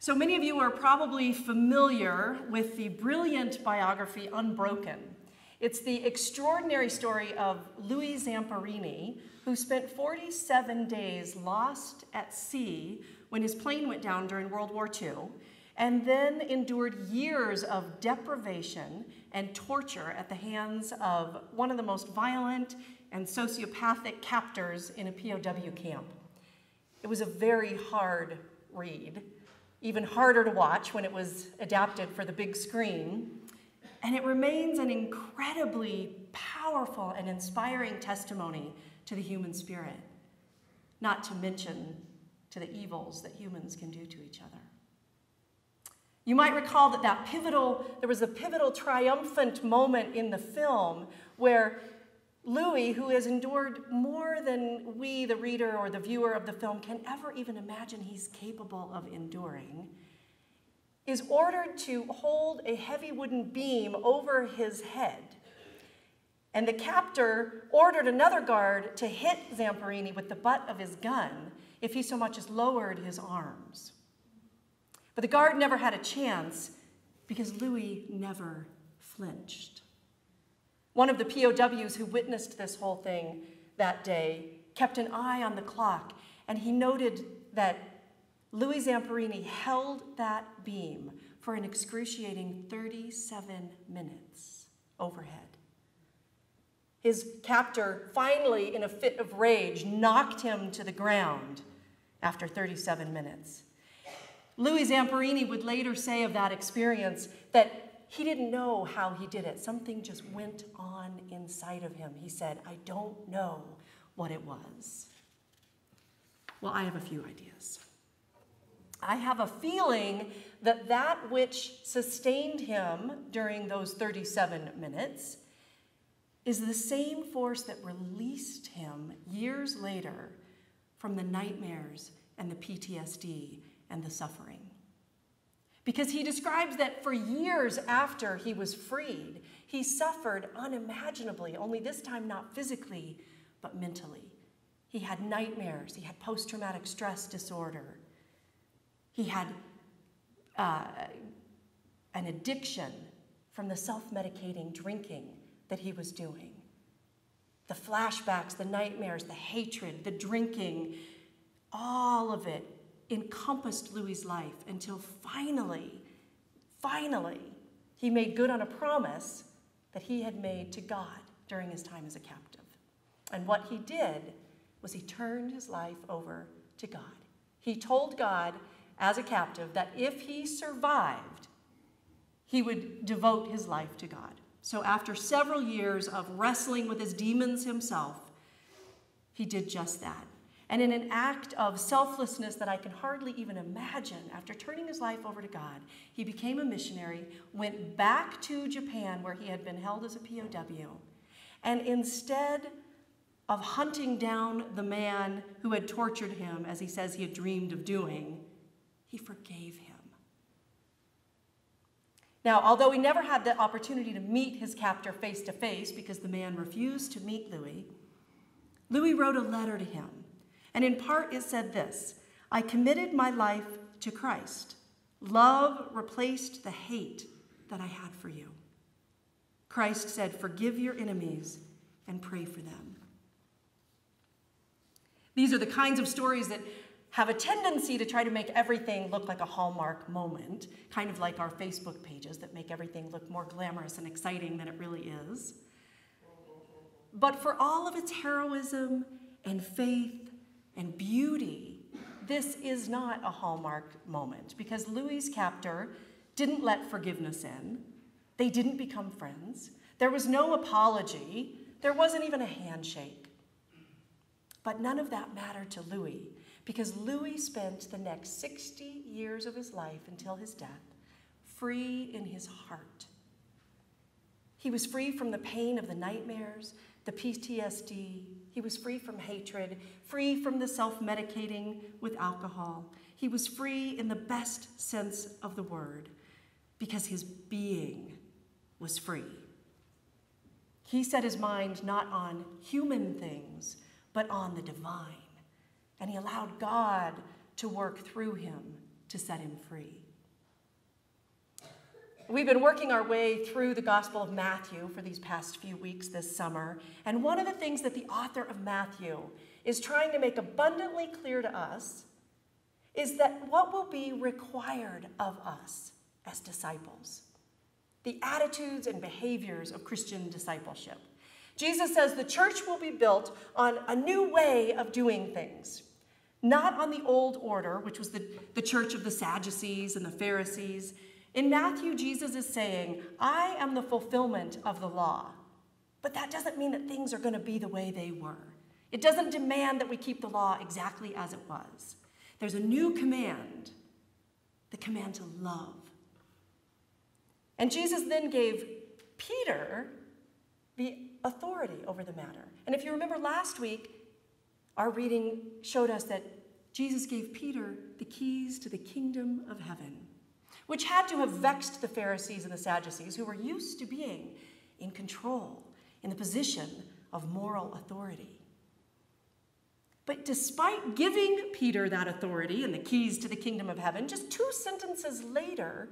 So many of you are probably familiar with the brilliant biography Unbroken. It's the extraordinary story of Louis Zamperini, who spent 47 days lost at sea when his plane went down during World War II, and then endured years of deprivation and torture at the hands of one of the most violent and sociopathic captors in a POW camp. It was a very hard read, even harder to watch when it was adapted for the big screen, and it remains an incredibly powerful and inspiring testimony to the human spirit, not to mention to the evils that humans can do to each other. You might recall that there was a pivotal triumphant moment in the film where Louis, who has endured more than we, the reader or the viewer of the film, can ever even imagine he's capable of enduring, is ordered to hold a heavy wooden beam over his head. And the captor ordered another guard to hit Zamperini with the butt of his gun if he so much as lowered his arms. But the guard never had a chance because Louis never flinched. One of the POWs who witnessed this whole thing that day kept an eye on the clock, and he noted that Louis Zamperini held that beam for an excruciating 37 minutes overhead. His captor finally, in a fit of rage, knocked him to the ground after 37 minutes. Louis Zamperini would later say of that experience that he didn't know how he did it. Something just went on inside of him. He said, "I don't know what it was." Well, I have a few ideas. I have a feeling that that which sustained him during those 37 minutes is the same force that released him years later from the nightmares and the PTSD and the suffering. Because he describes that for years after he was freed, he suffered unimaginably, only this time not physically, but mentally. He had nightmares, he had post-traumatic stress disorder, he had an addiction from the self-medicating drinking that he was doing. The flashbacks, the nightmares, the hatred, the drinking, all of it encompassed Louis' life until finally, he made good on a promise that he had made to God during his time as a captive. And what he did was he turned his life over to God. He told God as a captive that if he survived, he would devote his life to God. So after several years of wrestling with his demons himself, he did just that. And in an act of selflessness that I can hardly even imagine, after turning his life over to God, he became a missionary, went back to Japan where he had been held as a POW, and instead of hunting down the man who had tortured him, as he says he had dreamed of doing, he forgave him. Now, although he never had the opportunity to meet his captor face to face because the man refused to meet Louis, Louis wrote a letter to him. And in part it said this: "I committed my life to Christ. Love replaced the hate that I had for you. Christ said, 'Forgive your enemies and pray for them.'" These are the kinds of stories that have a tendency to try to make everything look like a Hallmark moment, kind of like our Facebook pages that make everything look more glamorous and exciting than it really is. But for all of its heroism and faith and beauty, this is not a Hallmark moment, because Louis' captor didn't let forgiveness in. They didn't become friends. There was no apology. There wasn't even a handshake. But none of that mattered to Louis, because Louis spent the next 60 years of his life until his death free in his heart. He was free from the pain of the nightmares, the PTSD. He was free from hatred, free from the self-medicating with alcohol. He was free in the best sense of the word, because his being was free. He set his mind not on human things, but on the divine. And he allowed God to work through him to set him free. We've been working our way through the Gospel of Matthew for these past few weeks this summer, and one of the things that the author of Matthew is trying to make abundantly clear to us is that what will be required of us as disciples, the attitudes and behaviors of Christian discipleship. Jesus says the church will be built on a new way of doing things, not on the old order, which was the church of the Sadducees and the Pharisees. In Matthew, Jesus is saying, I am the fulfillment of the law. But that doesn't mean that things are going to be the way they were. It doesn't demand that we keep the law exactly as it was. There's a new command, the command to love. And Jesus then gave Peter the authority over the matter. And if you remember last week, our reading showed us that Jesus gave Peter the keys to the kingdom of heaven, which had to have vexed the Pharisees and the Sadducees, who were used to being in control, in the position of moral authority. But despite giving Peter that authority and the keys to the kingdom of heaven, just 2 sentences later,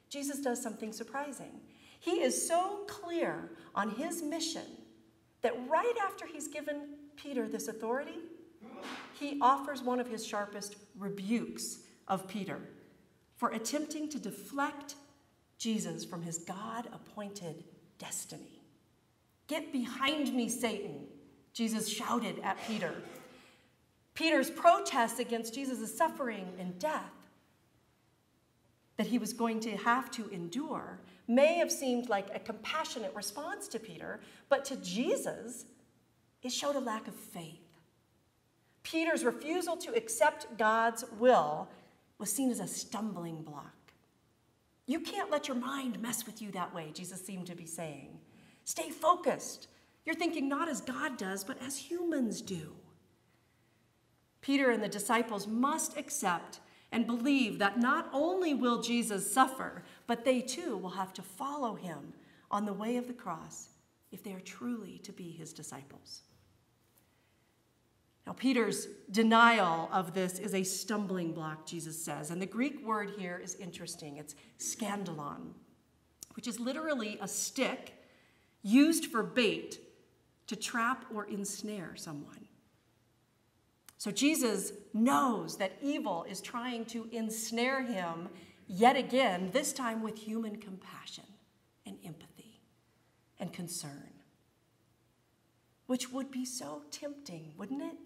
Jesus does something surprising. He is so clear on his mission that right after he's given Peter this authority, he offers one of his sharpest rebukes of Peter for attempting to deflect Jesus from his God-appointed destiny. Get behind me, Satan, Jesus shouted at Peter. Peter's protests against Jesus' suffering and death that he was going to have to endure may have seemed like a compassionate response to Peter, but to Jesus, it showed a lack of faith. Peter's refusal to accept God's will was seen as a stumbling block. You can't let your mind mess with you that way, Jesus seemed to be saying. Stay focused. You're thinking not as God does, but as humans do. Peter and the disciples must accept and believe that not only will Jesus suffer, but they too will have to follow him on the way of the cross if they are truly to be his disciples. Now, Peter's denial of this is a stumbling block, Jesus says, and the Greek word here is interesting. It's scandalon, which is literally a stick used for bait to trap or ensnare someone. So Jesus knows that evil is trying to ensnare him yet again, this time with human compassion and empathy and concern, which would be so tempting, wouldn't it?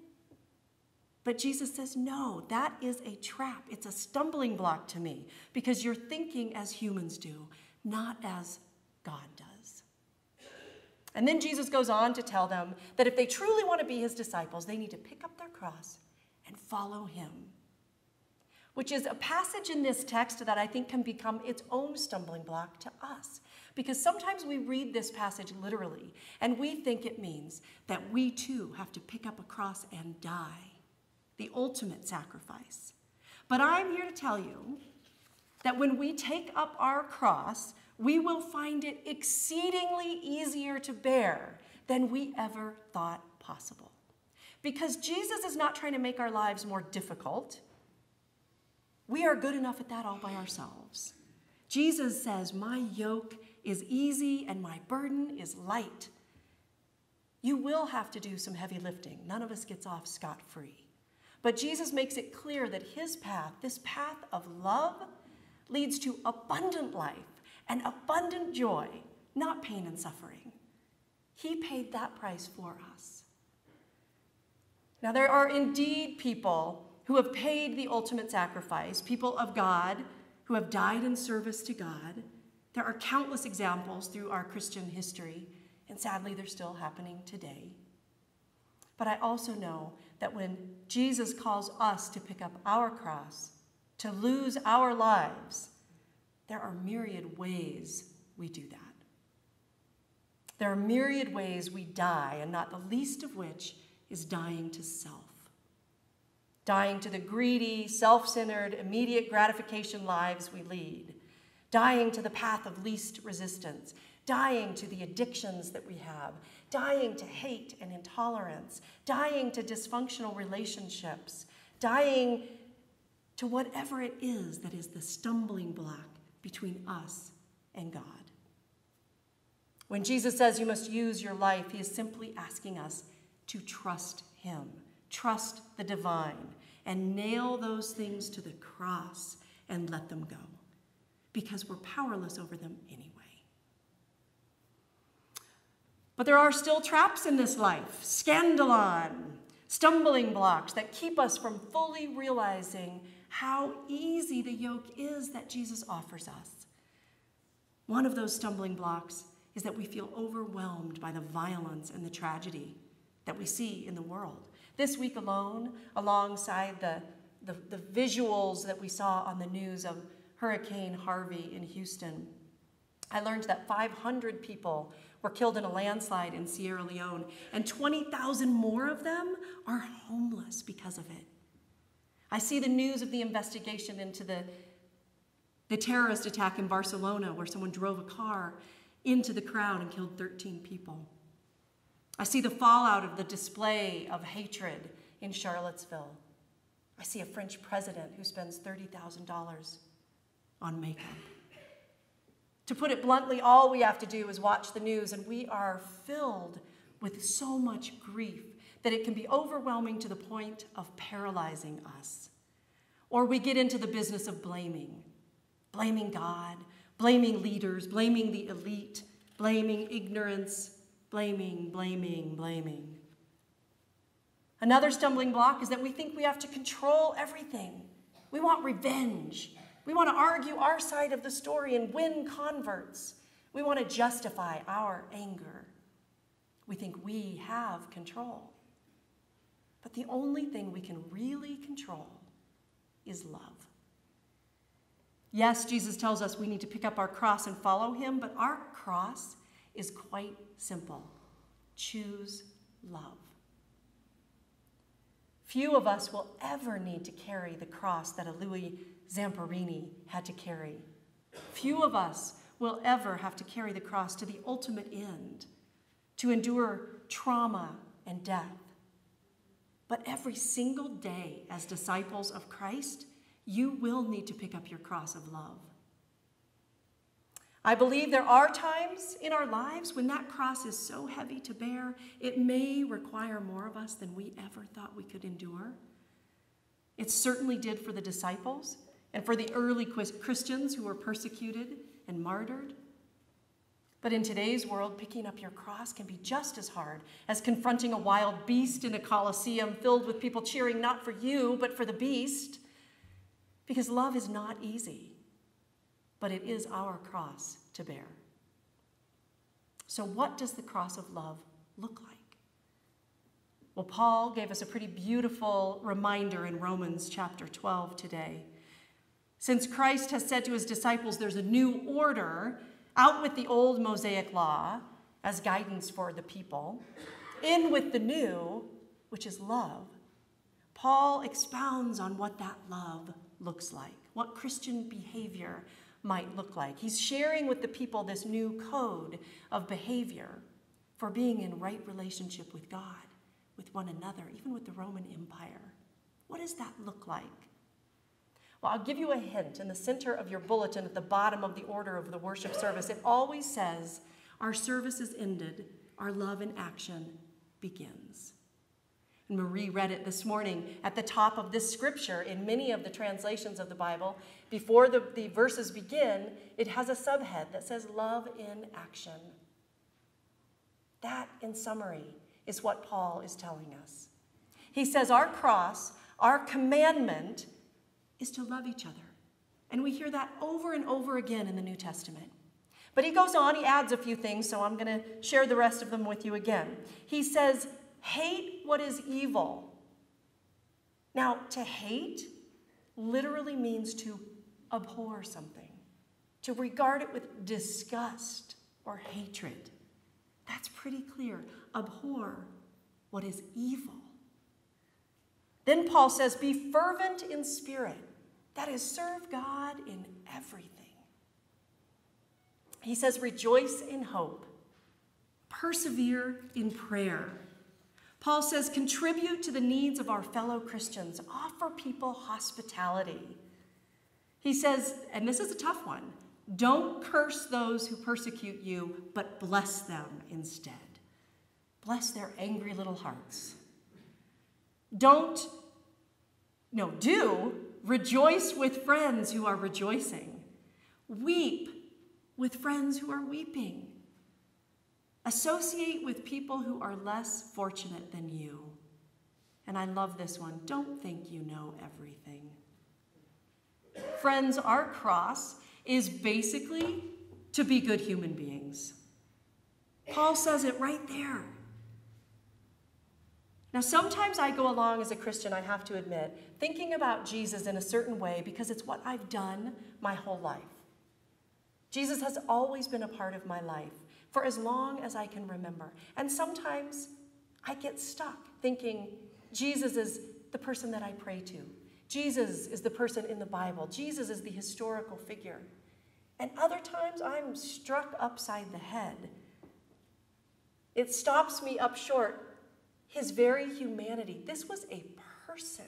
But Jesus says, no, that is a trap. It's a stumbling block to me because you're thinking as humans do, not as God does. And then Jesus goes on to tell them that if they truly want to be his disciples, they need to pick up their cross and follow him, which is a passage in this text that I think can become its own stumbling block to us. Because sometimes we read this passage literally, and we think it means that we too have to pick up a cross and die, the ultimate sacrifice. But I'm here to tell you that when we take up our cross, we will find it exceedingly easier to bear than we ever thought possible. Because Jesus is not trying to make our lives more difficult. We are good enough at that all by ourselves. Jesus says, my yoke is easy and my burden is light. You will have to do some heavy lifting. None of us gets off scot-free. But Jesus makes it clear that his path, this path of love, leads to abundant life and abundant joy, not pain and suffering. He paid that price for us. Now, there are indeed people who have paid the ultimate sacrifice, people of God who have died in service to God. There are countless examples through our Christian history, and sadly, they're still happening today. But I also know that when Jesus calls us to pick up our cross, to lose our lives, there are myriad ways we do that. There are myriad ways we die, and not the least of which is dying to self. Dying to the greedy, self-centered, immediate gratification lives we lead. Dying to the path of least resistance. Dying to the addictions that we have. Dying to hate and intolerance. Dying to dysfunctional relationships. Dying to whatever it is that is the stumbling block between us and God. When Jesus says you must use your life, he is simply asking us to trust him, trust the divine, and nail those things to the cross and let them go, because we're powerless over them anyway. But there are still traps in this life, scandalon, stumbling blocks that keep us from fully realizing how easy the yoke is that Jesus offers us. One of those stumbling blocks is that we feel overwhelmed by the violence and the tragedy that we see in the world. This week alone, alongside the visuals that we saw on the news of Hurricane Harvey in Houston, I learned that 500 people were killed in a landslide in Sierra Leone, and 20,000 more of them are homeless because of it. I see the news of the investigation into the terrorist attack in Barcelona, where someone drove a car into the crowd and killed 13 people. I see the fallout of the display of hatred in Charlottesville. I see a French president who spends $30,000 on makeup. To put it bluntly, all we have to do is watch the news, and we are filled with so much grief that it can be overwhelming to the point of paralyzing us. Or we get into the business of blaming God, blaming leaders, blaming the elite, blaming ignorance, blaming. Another stumbling block is that we think we have to control everything. We want revenge. We want to argue our side of the story and win converts. We want to justify our anger. We think we have control. But the only thing we can really control is love. Yes, Jesus tells us we need to pick up our cross and follow him, but our cross is quite simple. Choose love. Few of us will ever need to carry the cross that a Louis Zamperini had to carry. Few of us will ever have to carry the cross to the ultimate end, to endure trauma and death. But every single day as disciples of Christ, you will need to pick up your cross of love. I believe there are times in our lives when that cross is so heavy to bear, it may require more of us than we ever thought we could endure. It certainly did for the disciples and for the early Christians who were persecuted and martyred. But in today's world, picking up your cross can be just as hard as confronting a wild beast in a coliseum filled with people cheering not for you, but for the beast. Because love is not easy, but it is our cross to bear. So what does the cross of love look like? Well, Paul gave us a pretty beautiful reminder in Romans chapter 12 today. Since Christ has said to his disciples, there's a new order, out with the old Mosaic law as guidance for the people, in with the new, which is love. Paul expounds on what that love looks like, what Christian behavior might look like. He's sharing with the people this new code of behavior for being in right relationship with God, with one another, even with the Roman Empire. What does that look like? Well, I'll give you a hint. In the center of your bulletin at the bottom of the order of the worship service, it always says, our service is ended, our love in action begins. And Marie read it this morning at the top of this scripture in many of the translations of the Bible. Before the verses begin, it has a subhead that says love in action. That, in summary, is what Paul is telling us. He says our cross, our commandment, is to love each other. And we hear that over and over again in the New Testament. But he goes on, he adds a few things, so I'm going to share the rest of them with you again. He says, hate what is evil. Now, to hate literally means to abhor something, to regard it with disgust or hatred. That's pretty clear. Abhor what is evil. Then Paul says, be fervent in spirit. That is, serve God in everything. He says, rejoice in hope. Persevere in prayer. Paul says, contribute to the needs of our fellow Christians. Offer people hospitality. He says, and this is a tough one, don't curse those who persecute you, but bless them instead. Bless their angry little hearts. Do rejoice with friends who are rejoicing. Weep with friends who are weeping. Associate with people who are less fortunate than you. And I love this one. Don't think you know everything. Friends, our cross is basically to be good human beings. Paul says it right there. Now, sometimes I go along as a Christian, I have to admit, thinking about Jesus in a certain way because it's what I've done my whole life. Jesus has always been a part of my life for as long as I can remember. And sometimes I get stuck thinking Jesus is the person that I pray to. Jesus is the person in the Bible. Jesus is the historical figure. And other times I'm struck upside the head. It stops me up short. His very humanity. This was a person,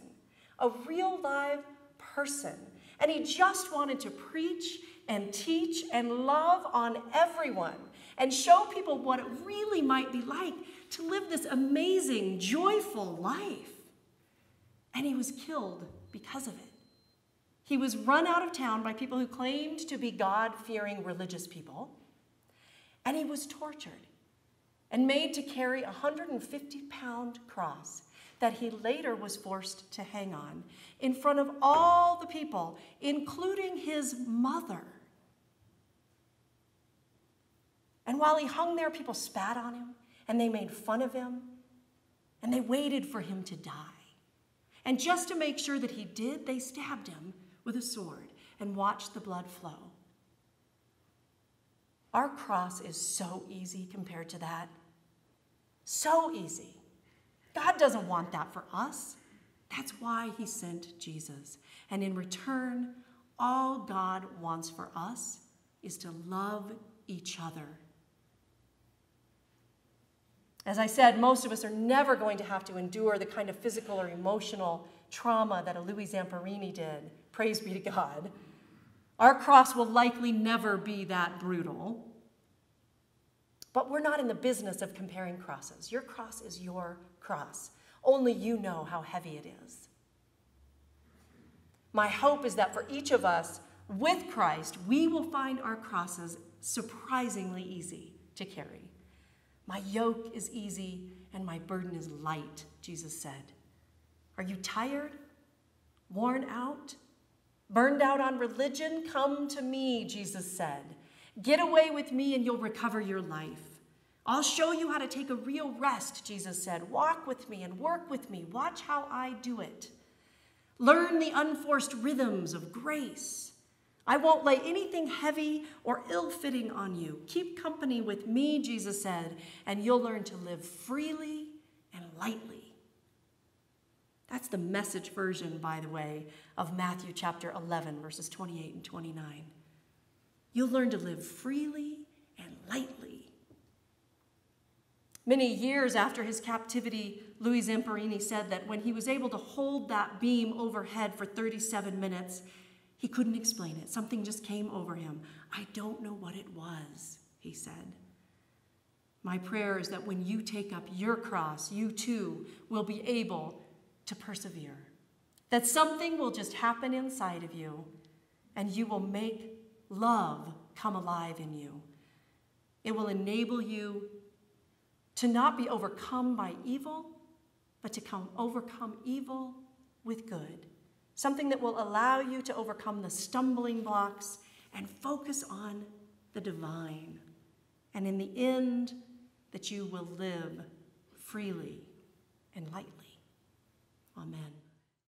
a real live person. And he just wanted to preach and teach and love on everyone and show people what it really might be like to live this amazing, joyful life. And he was killed because of it. He was run out of town by people who claimed to be God-fearing religious people. And he was tortured and made to carry a 150-pound cross that he later was forced to hang on in front of all the people, including his mother. And while he hung there, people spat on him, and they made fun of him, and they waited for him to die. And just to make sure that he did, they stabbed him with a sword and watched the blood flow. Our cross is so easy compared to that. So easy. God doesn't want that for us. That's why he sent Jesus. And in return, all God wants for us is to love each other. As I said, most of us are never going to have to endure the kind of physical or emotional trauma that a Louis Zamperini did. Praise be to God. Our cross will likely never be that brutal. But we're not in the business of comparing crosses. Your cross is your cross. Only you know how heavy it is. My hope is that for each of us, with Christ, we will find our crosses surprisingly easy to carry. My yoke is easy and my burden is light, Jesus said. Are you tired? Worn out? Burned out on religion? Come to me, Jesus said. Get away with me and you'll recover your life. I'll show you how to take a real rest, Jesus said. Walk with me and work with me. Watch how I do it. Learn the unforced rhythms of grace. I won't lay anything heavy or ill-fitting on you. Keep company with me, Jesus said, and you'll learn to live freely and lightly. That's the Message version, by the way, of Matthew chapter 11, verses 28 and 29. You'll learn to live freely and lightly. Many years after his captivity, Louis Zamperini said that when he was able to hold that beam overhead for 37 minutes, he couldn't explain it. Something just came over him. I don't know what it was, he said. My prayer is that when you take up your cross, you too will be able to persevere. That something will just happen inside of you, and you will make love come alive in you. It will enable you to not be overcome by evil, but to overcome evil with good. Something that will allow you to overcome the stumbling blocks and focus on the divine. And in the end, that you will live freely and lightly. Amen.